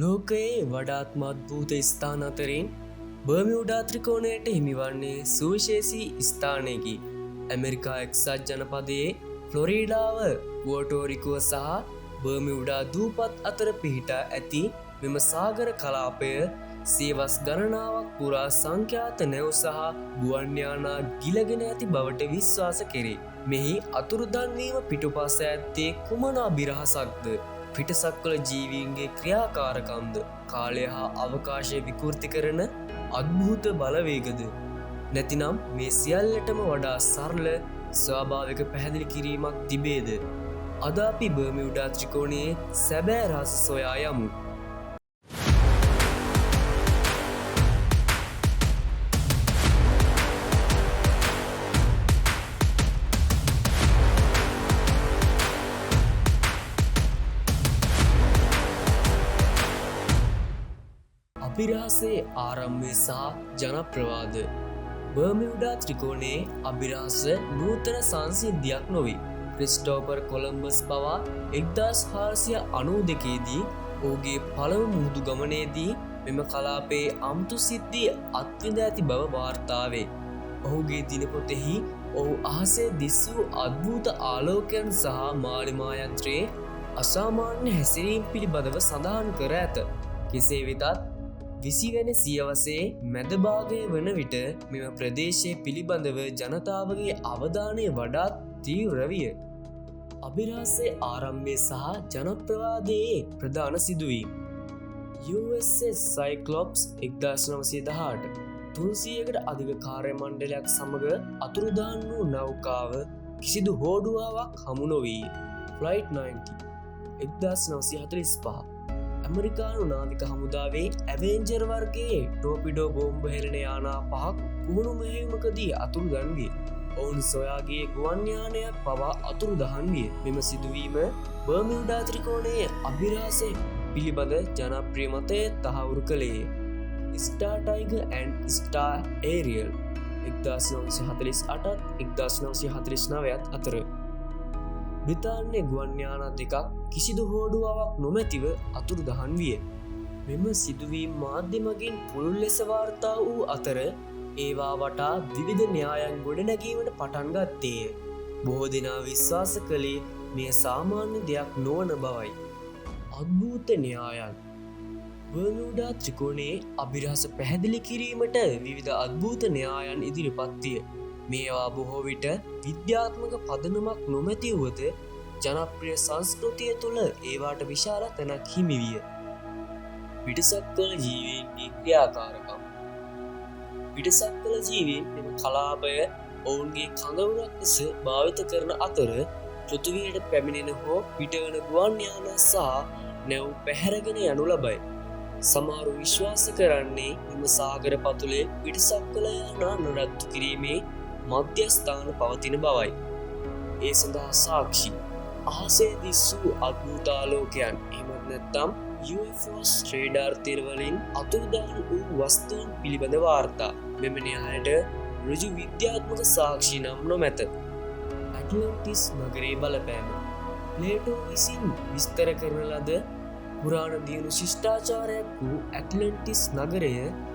ලෝකයේ වඩාත්ම අද්භූත ස්ථාන අතරින් බර්මියුඩා ත්‍රිකෝණයට හිමිවන්නේ සුවිශේෂී ස්ථානයකි. ඇමරිකා එක්සත් ජනපදයේ ෆ්ලොරිඩාව පුවර්ටෝරිකෝ සහ බර්මියුඩා දූපත් අතර පිහිටා ඇති මෙම සාගර කලාපය සියවස් ගණනාවක් පුරා සංඛ්‍යාත නැව් සහ ගුවන්යානා ගිලගෙන ඇති බවට විශ්වාස කෙරේ. මෙහි අතුරුදන්වීම පිටුපස ඇත්තේ කුමන අභිරහසක්ද? පිටසක්වල ජීවීන්ගේ ක්‍රියාකාරකම්ද? කාලය හා අවකාශය විකෘති කරන අද්භූත බලවේගද? නැතිනම් මේ සියල්ලටම වඩා සරල ස්වාභාවික පැහැදිලි කිරීමක් තිබේද? අද අපි බර්මියුඩා ත්‍රිකෝණයේ සැබෑ රහස සොයා යමු. අභිරහසේ ආරම්භය සහ ජනප්‍රවාද. බර්මියුඩා ත්‍රිකෝණයේ අභිරහස නූතන සංසිද්ධියක් නොවේ. ක්‍රිස්ටෝපර් කොලම්බස් පවා 1492 දී ඔහුගේ පළමු මුහුදු ගමනේදී මෙම කලාපයේ අමුතු සිද්ධිය අත්විඳ ඇති බව වාර්තා වේ. ඔහුගේ දිනපොතෙහි ඔහු අහසේ දිස්වූ අද්භූත ආලෝකයන් සහ මාලිමා යන්ත්‍රයේ අසාමාන්‍ය හැසිරීම් පිළිබඳව සඳහන් කර ඇත. කෙසේ වෙතත් 20 වැනි සියවසේ මැදභාගය වන විට මෙම ප්‍රදේශය පිළිබඳව ජනතාවගේ අවධානය වඩාත් තීව්‍ර විය. අභිරහසේ ආරම්භය සහ ජනප්‍රවාදයේ ප්‍රධාන සිදුවීම්. USS සයික්ලොප්ස් 1918 300කට අධික කාර්ය මණ්ඩලයක් සමග අතුරුදහන් වූ නෞකාව කිසිදු හෝඩුවාවක් හමු නොවී. ෆ්ලයිට් 90 1945 ඇමරිකානු නාවික හමුදාවේ ඇවෙන්ජර් වර්ගයේ ටෝපිඩෝ බෝම්බ හෙළන යානා 5ක් කුහුණු මෙහෙයුමකදී අතුරුදන් විය. ඔවුන් සොයාගේ ගුවන් යානයක් පවා අතුරුදහන් විය. මෙම සිදුවීම බර්මියුඩා ත්‍රිකෝණයේ අභිරහසය පිළිබඳ ජනප්‍රිය මතය තහවුරු කළේය. Star Tiger and star aerial 1948 1949 අතර බ්‍රිතාන්‍ය ගුවන් යානා දෙකක් කිසිදු හෝඩුවාවක් නොමැතිව අතුරුදහන් විය. මෙම සිදුවීම් මාධ්‍ය මගින් පුළුල් ලෙස වාර්තා වූ අතර ඒවා වටා විවිධ න්‍යායන් ගොඩනැගීමට පටන් ගත්තේය. බොහෝ දෙනා විශ්වාස කළේ මෙය සාමාන්‍ය දෙයක් නොවන බවයි. අද්භූත න්‍යායන්. බර්මියුඩා ත්‍රිකෝණයේ අභිරහස පැහැදිලි කිරීමට විවිධ අද්භූත න්‍යායන් ඉදිරිපත් විය. මේවා බොහෝ විට විද්‍යාත්මක පදනමක් නොමැති වුවද ජනප්‍රිය සංස්කෘතිය තුළ ඒවාට විශාල තැනක් හිමි විය. පිටසක්වල ජීවීන්ගේ ක්‍රියාකාරකම්. පිටසක්වල ජීවීන් මෙම කලාපය ඔවුන්ගේ කඳවුරක් ලෙස භාවිත කරන අතර පෘථිවියට පැමිණෙන හෝ පිටවන ගුවන් යානා සහ නැව් පැහැරගෙන යනු ලබයි. සමහරු විශ්වාස කරන්නේ මෙම සාගර පතුලේ පිටසක්වල යානා නඩත්තු කිරීමේ මධ්‍යස්ථාන පවතින බවයි. ඒ සඳහා සාක්ෂි අහසේ දිස්වූ අද්භූතාලෝකයන් එහෙමත් නැත්නම් UFOs රේඩාර් තිරවලින් අතුරුදහන් වූ වස්තුන් පිළිබඳ වාර්තා. මෙම න්‍යායට ඍජු විද්‍යාත්මක සාක්ෂි නම් නොමැත. ඇට්ලන්ටිස් නගරයේ බලපෑම. ප්ලේටෝ විසින් විස්තර කරන ලද පුරාණ දියුණු ශිෂ්ටාචාරයක් වූ ඇට්ලන්ටිස් නගරය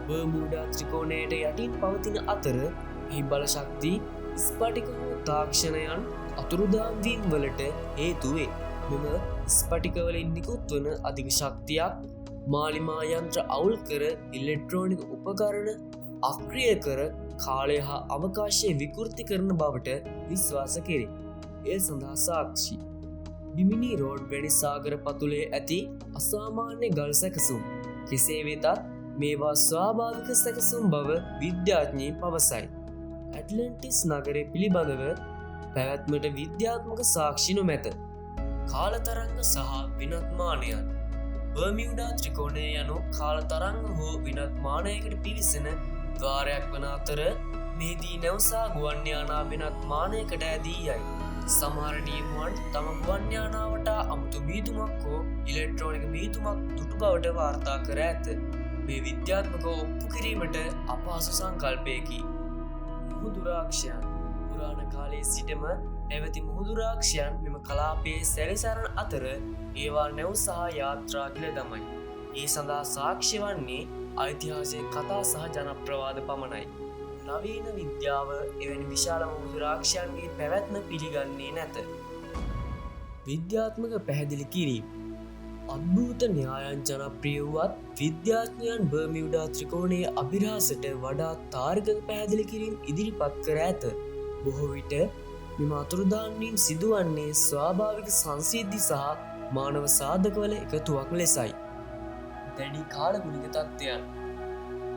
බර්මියුඩා ත්‍රිකෝණයට යටින් පවතින අතර එහි බලශක්ති ස්පටික වූ තාක්ෂණයන් අතුරුදහන්වීම් වලට හේතු වේ. මෙම ස්පටිකවලින් නිකුත් වන අධික ශක්තියක් මාලිමා යන්ත්‍ර අවුල් කර ඉලෙක්ට්‍රෝනික උපකරණ අක්‍රිය කර කාලය හා අවකාශය විකෘති කරන බවට විශ්වාස කෙරේ. එය සඳහා සාක්ෂි බිමිනි රෝඩ් වැනි සාගර පතුලේ ඇති අසාමාන්‍ය ගල් සැකසුම්. කෙසේ වෙතත් මේවා ස්වාභාවික සැකසුම් බව විද්‍යාඥයින් පවසයි. ඇට්ලන්ටිස් නගරය පිළිබඳව පැවැත්මට විද්‍යාත්මක සාක්ෂි නොමැත. කාලතරංග සහ විනත්මානයන්. බර්මියුඩා ත්‍රිකෝණය යනු කාලතරංග හෝ විනත්මානයකට පිවිසෙන ද්වාරයක් වන අතර මෙහිදී නැවසා ගුවන්යානා විනත්මානයකට ඇදී යයි. සමහර නියමුවන් තම ගුවන්යානාවට අමුතු මීදුමක් හෝ ඉලෙක්ට්‍රෝනික මීදුමක් දුටු බවට වාර්තා කර ඇත. මේ විද්‍යාත්මක ඔප්පු කිරීමට අපහසු සංකල්පයකි. මුහුදුරාක්ෂයන්. පුරාණ කාලයේ සිටම නැවති මුහුදුරාක්ෂයන් මෙම කලාපයේ සැරිසරන අතර ඒවා නැව් සහ යාත්‍රා කිල දමයි. ඒ සඳහා සාක්ෂි වන්නේ ඓතිහාසික කතා සහ ජනප්‍රවාද පමණයි. නවීන විද්‍යාව එවැනි විශාල මුද්‍රාක්ෂයන්ගේ පැවැත්ම පිළිගන්නේ නැත. විද්‍යාත්මක පැහැදිලි කිරීම. අද්භූත න්‍යායන් ජනප්‍රිය වුවත් විද්‍යාඥයන් බර්මියුඩා ත්‍රිකෝණයේ අභිරහසට වඩා තාර්කික පැහැදිලි කිරීම ඉදිරිපත් කර ඇත. බොහෝ විට මෙම අතුරුදහන්වීම් සිදුවන්නේ ස්වාභාවික සංසිද්ධි සහ මානව සාධකවල එකතුවක් ලෙසයි. දැඩි කාලගුණික තත්ත්වයන්.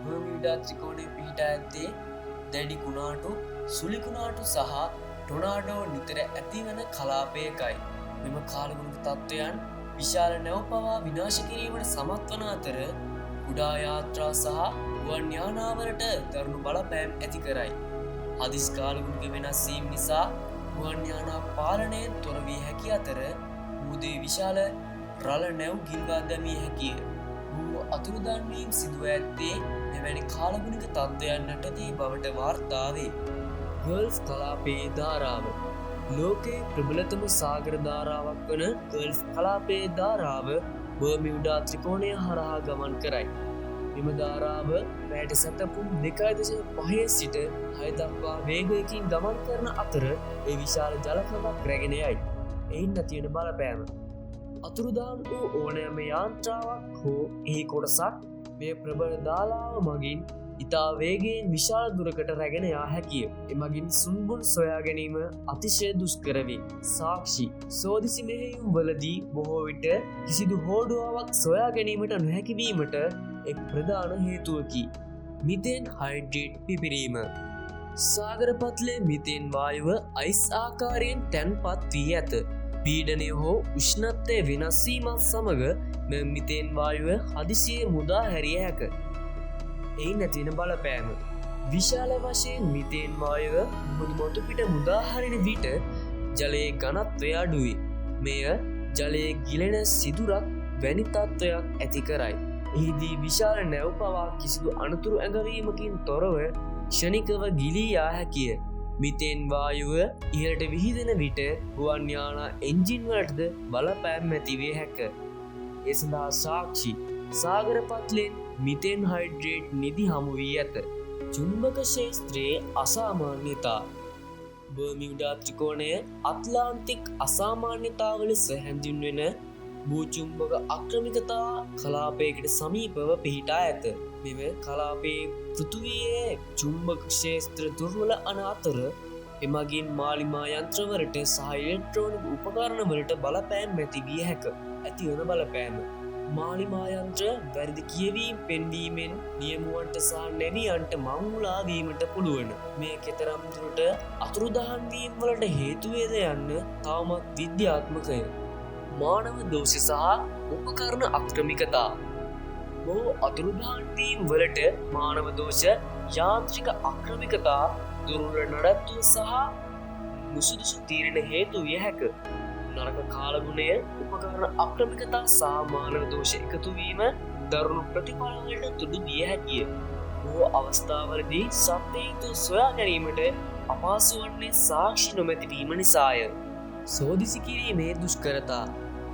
බර්මියුඩා ත්‍රිකෝණයේ පිහිටා ඇත්තේ දැඩි කුණාටු, සුළි කුණාටු සහ ටොනාඩෝ නිතර ඇතිවන කලාපයකයි. මෙම කාලගුණික තත්ත්වයන් විශාල නැව් පවා විනාශ කිරීමට සමත් වන අතර කුඩා යාත්‍රා සහ ගුවන් යානාවලට දරුණු බලපෑම් ඇති කරයි. හදිස් කාලගුණික වෙනස් වීම නිසා ගුවන් යානා පාලනයෙන් තොර විය හැකි අතර මුහුදේ විශාල රළ නැව් ගිල්වා දැමිය හැකිය. බොහෝ අතුරුදන්වීම් සිදුව ඇත්තේ මෙවැනි කාලගුණික තත්ත්වයන් යටතේ බවට වාර්තා වේ. ගල්ෆ් කලාපයේ ධාරාව. ලෝකයේ ප්‍රබලතම සාගර ධාරාවක් වන ගල්ෆ් කලාපයේ ධාරාව බර්මියුඩා ත්‍රිකෝණය හරහා ගමන් කරයි. මෙම ධාරාව රැයට සැතපුම් 2.5 සිට 6 දක්වා වේගයකින් ගමන් කරන අතර ඒ විශාල ජලකඳක් රැගෙන යයි. එයින් ඇතිවන බලපෑම. අතුරුදහන් වූ ඕනෑම යාන්ත්‍රාවක් හෝ එහි කොටසක් මේ ප්‍රබල දාලාව මගින් ඉතා වේගයෙන් විශාල දුරකට රැගෙන යා හැකිය. එමගින් සුන්බුන් සොයා ගැනීම අතිශය දුෂ්කර වේ. සාක්ෂි. සෝදිසි මෙහෙයුම් වලදී බොහෝ විට කිසිදු හෝඩුවාවක් සොයා ගැනීමට නොහැකි වීමට එක් ප්‍රධාන හේතුවකි. මිතේන් හයිඩ්‍රේට් පිපිරීම. සාගර පත්ලේ මිතේන් වායුව අයිස් ආකාරයෙන් තැන්පත් වී ඇත. පීඩනය හෝ උෂ්ණත්වය වෙනස් වීමත් සමග මෙම මිතේන් වායුව හදිසියේ මුදා හැරිය හැක. එයින් ඇතිවන බලපෑම. විශාල වශයෙන් මිතේන් වායුව මුදුමොතු පිට මුදාහරින විට ජලයේ ඝනත්වය අඩුවේ. මෙය ජලයේ ගිලෙන සිදුරක් වැනි තත්ත්වයක් ඇති කරයි. එහිදී විශාල නැව් පවා කිසිදු අනතුරු ඇඟවීමකින් තොරව ක්ෂණිකව ගිලී යා හැකිය. මිතේන් වායුව ඉහළට විහිදෙන විට ගුවන් යානා එන්ජින් වලටද බලපෑම් ඇතිවිය හැක. ඒ සඳහා සාක්ෂි. සාගර පත්ලෙන් මිතේන් හයිඩ්‍රේට් නිදි හමු වී ඇත. චුම්බක ක්ෂේත්‍රයේ අසාමාන්‍යතා. බර්මියුඩා ත්‍රිකෝණය අත්ලාන්තික් අසාමාන්‍යතාව ලෙස හැඳින්වෙන භූචුම්බක අක්‍රමිකතා කලාපයකට සමීපව පිහිටා ඇත. මෙම කලාපයේ පෘථිවියේ චුම්බක ක්ෂේත්‍ර දුර්වල වන අතර එමගින් මාලිමා යන්ත්‍රවලට සහ ඉලෙක්ට්‍රෝනික උපකරණවලට බලපෑම් ඇති විය හැක. ඇතිවන බලපෑම. මාලිමා යන්ත්‍ර වැරදි කියවීම් පෙන්වීමෙන් නියමුවන්ට සහ නැවියන්ට මංමුලා වීමට පුළුවන. මේ කෙතරම් දුරට අතුරුදහන් වීම වලට හේතු වේද යන්න තවමත් විද්‍යාත්මකය. මානව දෝෂ සහ උපකරණ අක්‍රමිකතා. බොහෝ අතුරුදහන් වීම් වලට මානව දෝෂ, යාන්ත්‍රික අක්‍රමිකතා, දුර්වල නඩත්තු සහ නුසුදුසු තීරණ හේතු විය හැක. නරක කාලගුණය, උපකරණ අක්‍රමිකතා සහ මානව දෝෂ එකතු වීම දරුණු ප්‍රතිඵලවලට තුඩු දිය හැකිය. බොහෝ අවස්ථාවලදී සත්‍යයතු සොයා ගැනීමට අපහසු වන්නේ සාක්ෂි නොමැති වීම නිසාය. සෝදිසි කිරීමේ දුෂ්කරතා.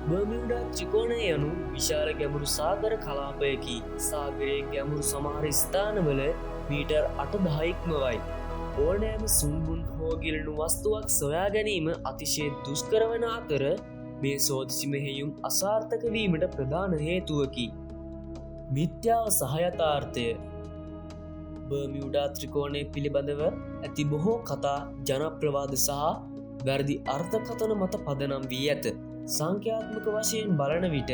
බර්මියුඩා ත්‍රිකෝණය යනු විශාල ගැඹුරු සාගර කලාපයකි. සාගරයේ ගැඹුරු සමහර ස්ථානවල මීටර් 8-10 ඉක්මවයි. ඕනෑම සුන්බුන් හෝ ගිලෙනු වස්තුවක් සොයා ගැනීම අතිශය දුෂ්කර වන අතර මේ සෝදිසි මෙහෙයුම් අසාර්ථක වීමට ප්‍රධාන හේතුවකි. මිත්‍යාව සහ යථාර්ථය. බර්මියුඩා ත්‍රිකෝණය පිළිබඳව ඇති බොහෝ කතා ජනප්‍රවාද සහ වැරදි අර්ථකථන මත පදනම් වී ඇත. සංඛ්‍යාත්මක වශයෙන් බලන විට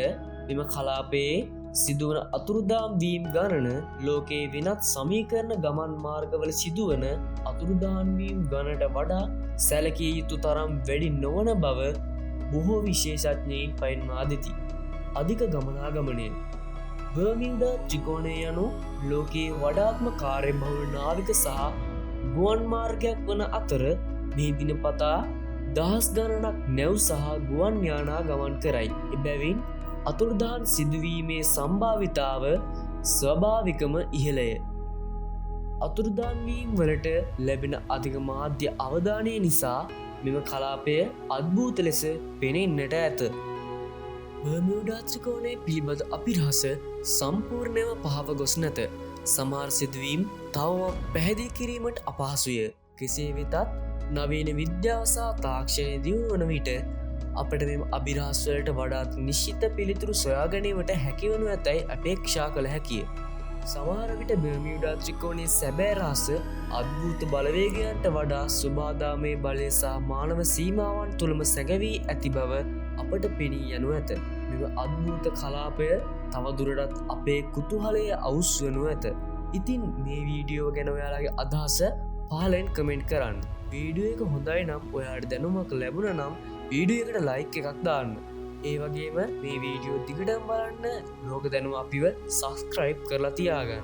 මෙම කලාපයේ සිදුවන අතුරුදාම් වීම් ගණන ලෝකයේ වෙනත් සමීකරණ ගමන් මාර්ගවල සිදුවන අතුරුදහන් වීම් ගණනට වඩා සැලකිය යුතු තරම් වැඩි නොවන බව බොහෝ විශේෂඥයින් පෙන්වා දෙති. අධික ගමනාගමනය. බර්මියුඩා ත්‍රිකෝණය යනු ලෝකයේ වඩාත්ම කාර්යබහුල නාවික සහ ගුවන් මාර්ගයක් වන අතර මේ දිනපතා දහස් ගණනක් නැව් සහ ගුවන් යානා ගමන් කරයි. එබැවින් අතුරුදහන් සිදුවීමේ සම්භාවිතාව ස්වභාවිකම ඉහළය. අතුරුදහන් වීම් වලට ලැබෙන අධික මාධ්‍ය අවධානය නිසා මෙම කලාපය අද්භූත ලෙස පෙනෙන්නට ඇත. බර්මියුඩා ත්‍රිකෝණය පිළිබඳ අපිරහස සම්පූර්ණයම පහව ගොස් නැත. සමහර සිදුවීම් තවම පැහැදිලි කිරීමට අපහසුය. කෙසේ වෙතත් නවීන විද්‍යාව සහ තාක්ෂණය දියුණු වන විට අපට මෙම අභිරහස්වලට වඩාත් නිශ්චිත පිළිතුරු සොයා ගැනීමට හැකිවනු ඇතැයි අපේක්ෂා කළ හැකිය. සමහරවිට බර්මියුඩා ත්‍රිකෝණයේ සැබෑ රහස අද්භූත බලවේගයන්ට වඩා සුබාදාමේ බලය සහ මානව සීමාවන් තුළම සැඟවී ඇති බව අපට පෙනී යනු ඇත. මෙම අද්භූත කලාපය තවදුරටත් අපේ කුතුහලය අවුස්වනු ඇත. ඉතින් මේ වීඩියෝ ගැන ඔයාලගේ අදහස පහලෙන් කමෙන්ට් කරන්න. වීඩියෝ එක හොඳයි නම් ඔයාට දැනුමක් ලැබුණ නම් වීඩියෝ එකට ලයික් එකක් දාන්න. ඒ වගේම මේ වීඩියෝ දිගටම බලන්න ලෝක දැනුම අපිව සබස්ක්‍රයිබ් කරලා තියාගන්න.